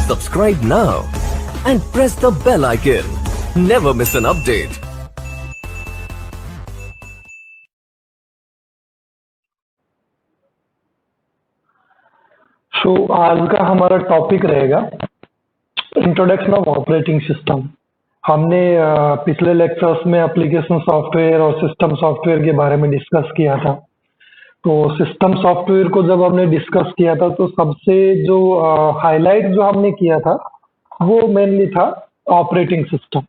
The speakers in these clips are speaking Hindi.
Subscribe now and press the bell icon. Never miss an update. आज का हमारा टॉपिक रहेगा इंट्रोडक्शन ऑफ ऑपरेटिंग सिस्टम। हमने पिछले लेक्चर्स में एप्लीकेशन सॉफ्टवेयर और सिस्टम सॉफ्टवेयर के बारे में डिस्कस किया था। तो सिस्टम सॉफ्टवेयर को जब हमने डिस्कस किया था तो सबसे जो हाईलाइट जो हमने किया था वो मेनली था ऑपरेटिंग सिस्टम।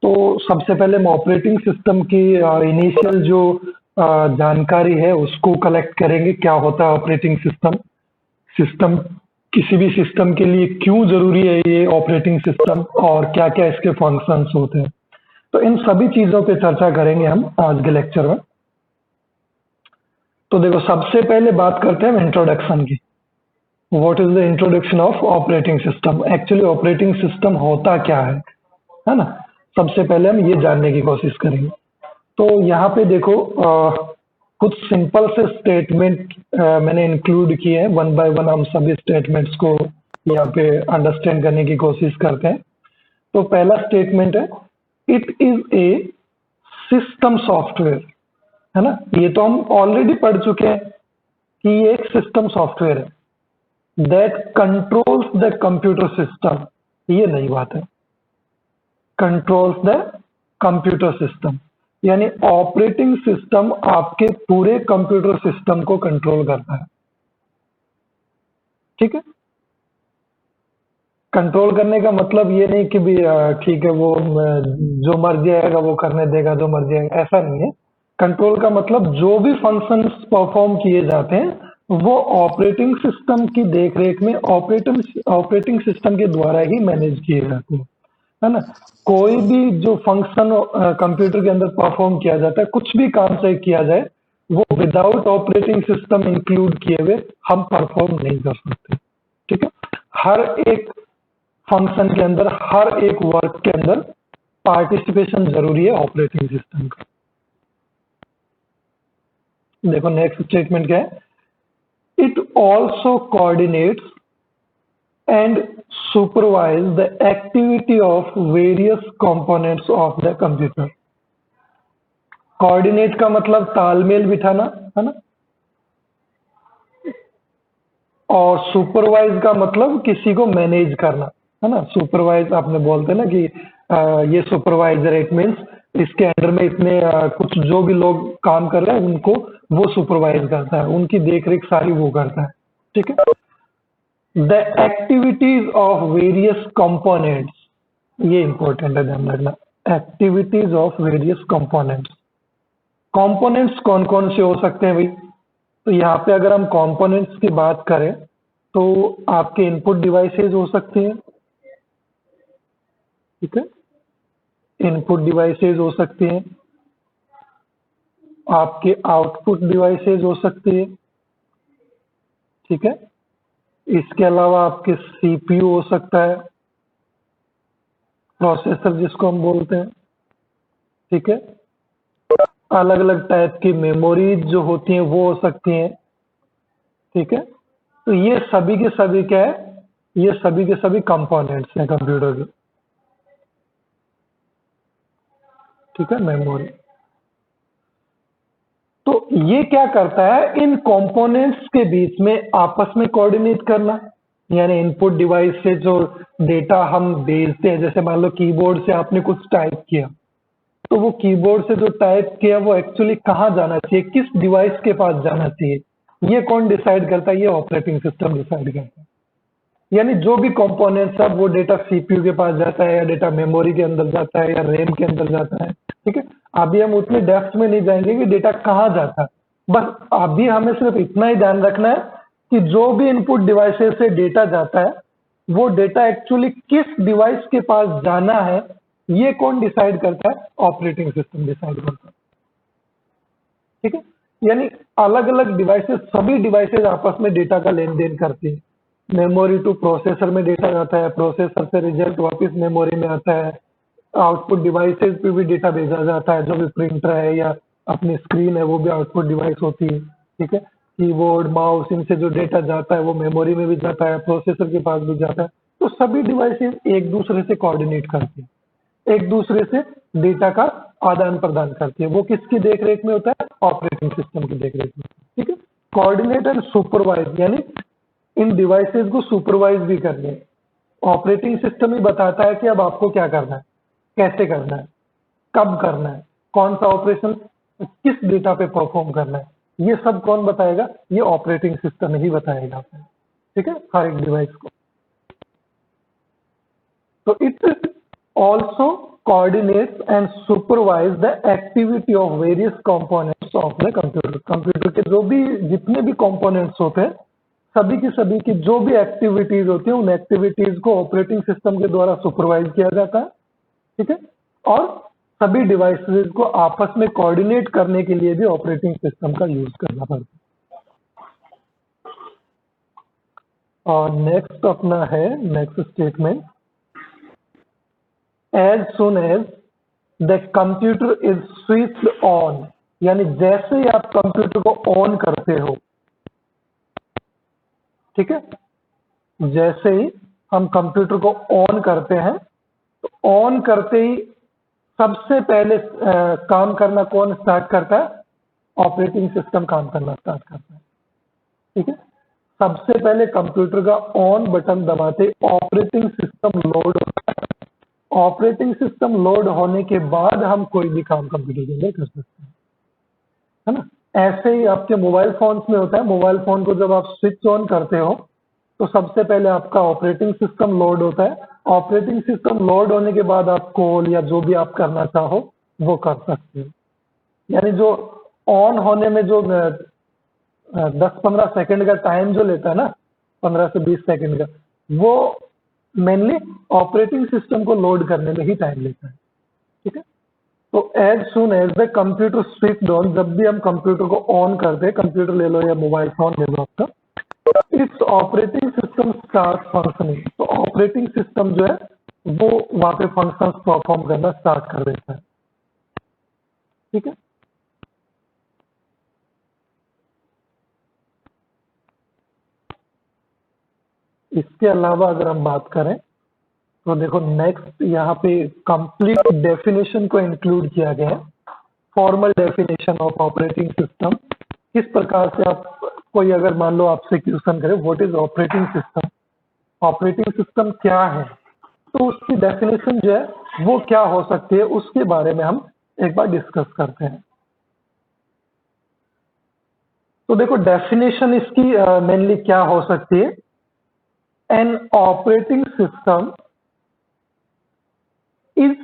तो सबसे पहले हम ऑपरेटिंग सिस्टम की इनिशियल जो जानकारी है उसको कलेक्ट करेंगे। क्या होता है ऑपरेटिंग सिस्टम, सिस्टम किसी भी सिस्टम के लिए क्यों जरूरी है ये ऑपरेटिंग सिस्टम, और क्या क्या इसके फंक्शंस होते हैं। तो इन सभी चीजों पे चर्चा करेंगे हम आज के लेक्चर में। तो देखो, सबसे पहले बात करते हैं इंट्रोडक्शन की। What is the introduction of operating system. Actually operating system होता क्या है ना। सबसे पहले हम ये जानने की कोशिश करेंगे। तो यहाँ पे देखो कुछ सिंपल से स्टेटमेंट मैंने इंक्लूड किए हैं। वन बाय वन हम सभी स्टेटमेंट्स को यहाँ पे अंडरस्टैंड करने की कोशिश करते हैं। तो पहला स्टेटमेंट है, it is a system software, है ना। ये तो हम ऑलरेडी पढ़ चुके हैं कि ये एक सिस्टम सॉफ्टवेयर है that controls the computer system. ये नई बात है, कंट्रोल्स द कंप्यूटर सिस्टम, यानी ऑपरेटिंग सिस्टम आपके पूरे कंप्यूटर सिस्टम को कंट्रोल करता है। ठीक है, कंट्रोल करने का मतलब ये नहीं कि भी ठीक है वो जो मर्जी आएगा वो करने देगा, जो मर्जी आएगा, ऐसा नहीं है। कंट्रोल का मतलब जो भी फंक्शंस परफॉर्म किए जाते हैं वो ऑपरेटिंग सिस्टम की देखरेख में ऑपरेटिंग सिस्टम के द्वारा ही मैनेज किए जाते हैं, है ना। कोई भी जो फंक्शन कंप्यूटर के अंदर परफॉर्म किया जाता है, कुछ भी काम से किया जाए, वो विदाउट ऑपरेटिंग सिस्टम इंक्लूड किए हुए हम परफॉर्म नहीं कर सकते। ठीक है, हर एक फंक्शन के अंदर, हर एक वर्क के अंदर पार्टिसिपेशन जरूरी है ऑपरेटिंग सिस्टम का। देखो नेक्स्ट स्टेटमेंट क्या है, it also coordinates and supervise the activity of various components of the computer। Coordinate का मतलब तालमेल बिठाना, है ना। और सुपरवाइज का मतलब किसी को मैनेज करना, है ना। सुपरवाइज आपने बोलते ना कि ये सुपरवाइजर, इट मीन्स इसके अंडर में इतने कुछ जो भी लोग काम कर रहे हैं उनको वो सुपरवाइज करता है, उनकी देखरेख सारी वो करता है। ठीक है, The activities of various components, ये इंपॉर्टेंट है ध्यान रखना। Activities of various components, components कौन कौन से हो सकते हैं भाई। तो यहाँ पे अगर हम कंपोनेंट्स की बात करें तो आपके इनपुट डिवाइसेस हो सकती हैं। ठीक है, इनपुट डिवाइसेस हो सकती हैं, आपके आउटपुट डिवाइसेस हो सकती है। ठीक है, इसके अलावा आपके सीपीयू हो सकता है, प्रोसेसर जिसको हम बोलते हैं। ठीक है, अलग अलग टाइप की मेमोरी जो होती हैं वो हो सकती हैं। ठीक है, तो ये सभी के सभी क्या है, ये सभी के सभी कंपोनेंट्स हैं कंप्यूटर के। ठीक है, मेमोरी। तो ये क्या करता है, इन कंपोनेंट्स के बीच में आपस में कोऑर्डिनेट करना, यानी इनपुट डिवाइस से जो डेटा हम भेजते हैं, जैसे मान लो कीबोर्ड से आपने कुछ टाइप किया, तो वो कीबोर्ड से जो टाइप किया वो एक्चुअली कहाँ जाना चाहिए, किस डिवाइस के पास जाना चाहिए, ये कौन डिसाइड करता है, ये ऑपरेटिंग सिस्टम डिसाइड करता है। यानी जो भी कंपोनेंट्स है वो डेटा सीपीयू के पास जाता है, या डेटा मेमोरी के अंदर जाता है, या रैम के अंदर जाता है। ठीक है, अभी हम उतने डेप्थ में नहीं जाएंगे कि डेटा कहाँ जाता है, बस अभी हमें सिर्फ इतना ही ध्यान रखना है कि जो भी इनपुट डिवाइसेस से डेटा जाता है वो डेटा एक्चुअली किस डिवाइस के पास जाना है, ये कौन डिसाइड करता है, ऑपरेटिंग सिस्टम डिसाइड करता है। ठीक है, यानी अलग अलग डिवाइसेस, सभी डिवाइसेस आपस में डेटा का लेन देन करती है। मेमोरी टू प्रोसेसर में डेटा जाता है, प्रोसेसर से रिजल्ट वापस मेमोरी में आता है, आउटपुट डिवाइसेस पे भी डेटा भेजा जाता है, जो भी प्रिंटर है या अपनी स्क्रीन है वो भी आउटपुट डिवाइस होती है। ठीक है, कीबोर्ड, माउस, इनसे जो डेटा जाता है वो मेमोरी में भी जाता है, प्रोसेसर के पास भी जाता है। तो सभी डिवाइसेस एक दूसरे से कोऑर्डिनेट करती है, एक दूसरे से डेटा का आदान प्रदान करती है। वो किसकी देखरेख में होता है? ऑपरेटिंग सिस्टम की देखरेख में। ठीक है, कोऑर्डिनेट एंड सुपरवाइज, यानी इन डिवाइसेस को सुपरवाइज भी करनी है। ऑपरेटिंग सिस्टम ही बताता है कि अब आपको क्या करना है, कैसे करना है, कब करना है, कौन सा ऑपरेशन किस डेटा पे परफॉर्म करना है, ये सब कौन बताएगा? ये ऑपरेटिंग सिस्टम ही बताएगा आपको। ठीक है, हर एक डिवाइस को। तो it also coordinates and supervise the activity of various components of the computer। Computer के जो भी जितने भी कंपोनेंट्स होते हैं, सभी की जो भी एक्टिविटीज होती है, उन एक्टिविटीज को ऑपरेटिंग सिस्टम के द्वारा सुपरवाइज किया जाता है। ठीक है, और सभी डिवाइसेस को आपस में कोऑर्डिनेट करने के लिए भी ऑपरेटिंग सिस्टम का यूज करना पड़ता है। और नेक्स्ट अपना है next statement, as soon as the computer is switched on, यानी जैसे ही आप कंप्यूटर को ऑन करते हो, ठीक है, जैसे ही हम कंप्यूटर को ऑन करते हैं, तो ऑन करते ही सबसे पहले काम करना कौन स्टार्ट करता है? ऑपरेटिंग सिस्टम काम करना स्टार्ट करता है। ठीक है, सबसे पहले कंप्यूटर का ऑन बटन दबाते ऑपरेटिंग सिस्टम लोड होता है। ऑपरेटिंग सिस्टम लोड होने के बाद हम कोई भी काम कंप्यूटर के अंदर कर सकते हैं, है ना। ऐसे ही आपके मोबाइल फोन्स में होता है। मोबाइल फोन को जब आप स्विच ऑन करते हो तो सबसे पहले आपका ऑपरेटिंग सिस्टम लोड होता है। ऑपरेटिंग सिस्टम लोड होने के बाद आप कॉल या जो भी आप करना चाहो वो कर सकते हो। यानी जो ऑन होने में जो 10-15 सेकंड का टाइम जो लेता है ना, 15 से 20 सेकंड का, वो मेनली ऑपरेटिंग सिस्टम को लोड करने में ही टाइम लेता है। ठीक है, तो as soon as the computer switch on, जब भी हम कंप्यूटर को ऑन करते हैं, कंप्यूटर ले लो या मोबाइल फोन ले लो आपका, it's operating system start functioning, तो ऑपरेटिंग सिस्टम जो है वो वहां पे फंक्शंस परफॉर्म करना स्टार्ट कर देता है। ठीक है, इसके अलावा अगर हम बात करें तो देखो नेक्स्ट यहाँ पे कंप्लीट डेफिनेशन को इंक्लूड किया गया है। Formal definition of operating system, किस प्रकार से आप कोई अगर मान लो आपसे क्वेश्चन करे what is operating system, operating system क्या है, तो उसकी डेफिनेशन जो है वो क्या हो सकती है, उसके बारे में हम एक बार डिस्कस करते हैं। तो देखो डेफिनेशन इसकी मेनली क्या हो सकती है, an operating system is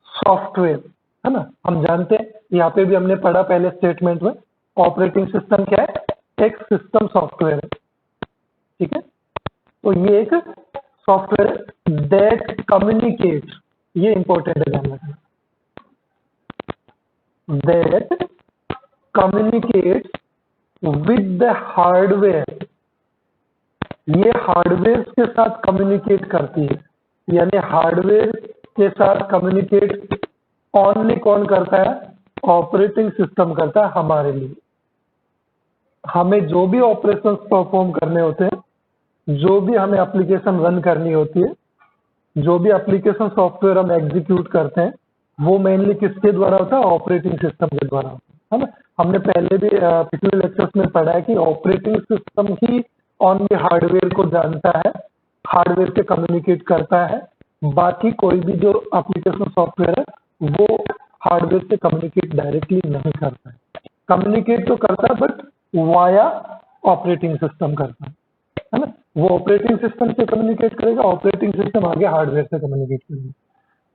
software, है ना। हम जानते हैं, यहाँ पे भी हमने पढ़ा पहले स्टेटमेंट में, ऑपरेटिंग सिस्टम क्या है? एक सिस्टम सॉफ्टवेयर है। ठीक है, तो ये एक सॉफ्टवेयर है दैट कम्युनिकेट, ये इंपॉर्टेंट है ध्यान रखना, that communicate with the hardware, ये हार्डवेयर के साथ कम्युनिकेट करती है। यानी हार्डवेयर के साथ कम्युनिकेट ओनली कौन करता है? ऑपरेटिंग सिस्टम करता है हमारे लिए। हमें जो भी ऑपरेशंस परफॉर्म करने होते हैं, जो भी हमें एप्लीकेशन रन करनी होती है, जो भी एप्लीकेशन सॉफ्टवेयर हम एग्जीक्यूट करते हैं, वो मेनली किसके द्वारा होता है? ऑपरेटिंग सिस्टम के द्वारा होता है ना। हमने पहले भी पिछले लेक्चर्स में पढ़ा है कि ऑपरेटिंग सिस्टम ही ओनली हार्डवेयर को जानता है, हार्डवेयर से कम्युनिकेट करता है। बाकी कोई भी जो एप्लीकेशन सॉफ्टवेयर है वो हार्डवेयर से कम्युनिकेट डायरेक्टली नहीं करता है। कम्युनिकेट तो करता है बट वाया ऑपरेटिंग सिस्टम करता है ना। वो ऑपरेटिंग सिस्टम से कम्युनिकेट करेगा, ऑपरेटिंग सिस्टम आगे हार्डवेयर से कम्युनिकेट करेगा।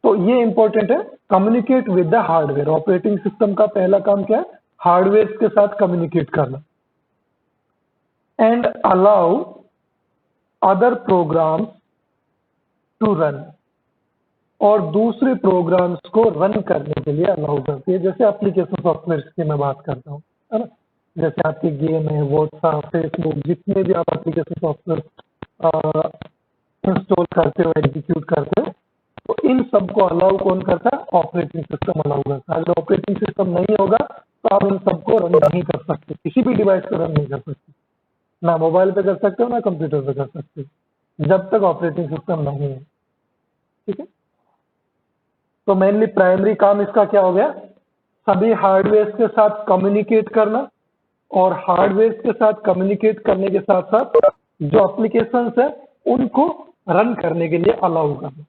तो ये इंपॉर्टेंट है, communicate with the hardware. Operating system का पहला काम क्या है? हार्डवेयर के साथ कम्युनिकेट करना and allow other programs to run, और दूसरे प्रोग्राम्स को रन करने के लिए अलाउ करती है। जैसे एप्लीकेशन सॉफ्टवेयर की मैं बात करता हूँ, है ना। जैसे आपके गेम है, व्हाट्सएप, फेसबुक, जितने भी आप एप्लीकेशन सॉफ्टवेयर इंस्टॉल करते हो, एग्जीक्यूट करते हो, तो इन सबको अलाउ कौन करता है? ऑपरेटिंग सिस्टम अलाउ करता है। अगर ऑपरेटिंग सिस्टम नहीं होगा तो आप इन सबको रन नहीं कर सकते, किसी भी डिवाइस पर रन नहीं कर सकते, ना मोबाइल पे कर सकते हो ना कंप्यूटर पे कर सकते हो। जब तक ऑपरेटिंग सिस्टम नहीं है। ठीक है, तो मेनली प्राइमरी काम इसका क्या हो गया, सभी हार्डवेयर के साथ कम्युनिकेट करना, और हार्डवेयर के साथ कम्युनिकेट करने के साथ साथ जो एप्लीकेशंस है उनको रन करने के लिए अलाउ करना।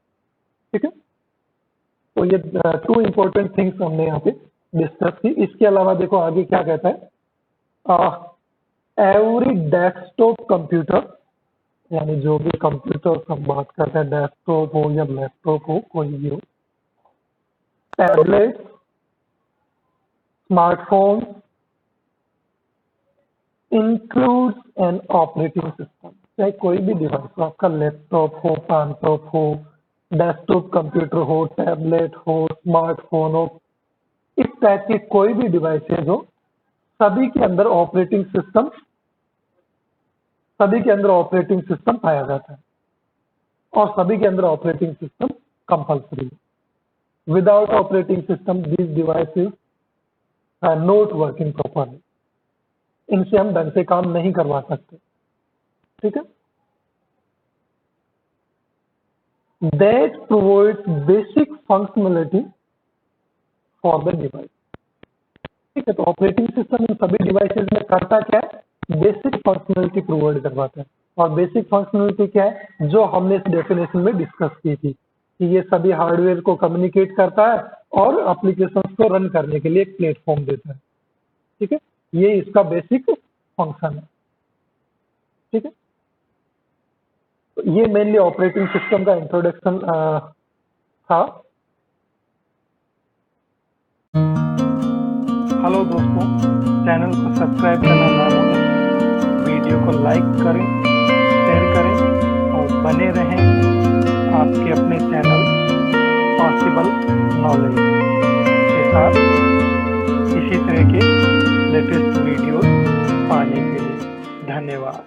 ठीक है, तो ये 2 इंपॉर्टेंट थिंग्स हमने यहाँ पे डिस्कस की। इसके अलावा देखो आगे क्या कहता है, एवरी डेस्कटॉप कंप्यूटर, यानी जो भी कंप्यूटर हम बात करते हैं, डेस्कटॉप हो या लैपटॉप हो, कोई भी हो, tablet, smartphone, includes an operating system. चाहे कोई भी डिवाइस हो, आपका लैपटॉप हो, पैनटॉप हो, डेस्कटॉप कंप्यूटर हो, टैबलेट हो, स्मार्टफोन हो, इस टाइप की कोई भी डिवाइसेज हो, सभी के अंदर ऑपरेटिंग सिस्टम पाया जाता है, और सभी के अंदर ऑपरेटिंग सिस्टम कंपल्सरी है। Without operating system these devices are not working properly. इनसे हम ढंग से काम नहीं करवा सकते। ठीक है, that provides basic functionality for the device. ठीक है, तो ऑपरेटिंग सिस्टम इन सभी डिवाइसेज में करता क्या है, बेसिक फंक्शनलिटी प्रोवाइड करवाता है। और बेसिक फंक्शनलिटी क्या है, जो हमने इस डेफिनेशन में डिस्कस की थी कि ये सभी हार्डवेयर को कम्युनिकेट करता है और एप्लीकेशंस को रन करने के लिए एक प्लेटफॉर्म देता है। ठीक है, ये इसका बेसिक फंक्शन है। ठीक है, तो ये मेनली ऑपरेटिंग सिस्टम का इंट्रोडक्शन था। हेलो दोस्तों, चैनल को सब्सक्राइब करना ना भूलें, वीडियो को लाइक करें, शेयर करें और बने रहें आपके अपने चैनल पॉसिबल नॉलेज के साथ इसी तरह के लेटेस्ट वीडियोस पाने के लिए। धन्यवाद।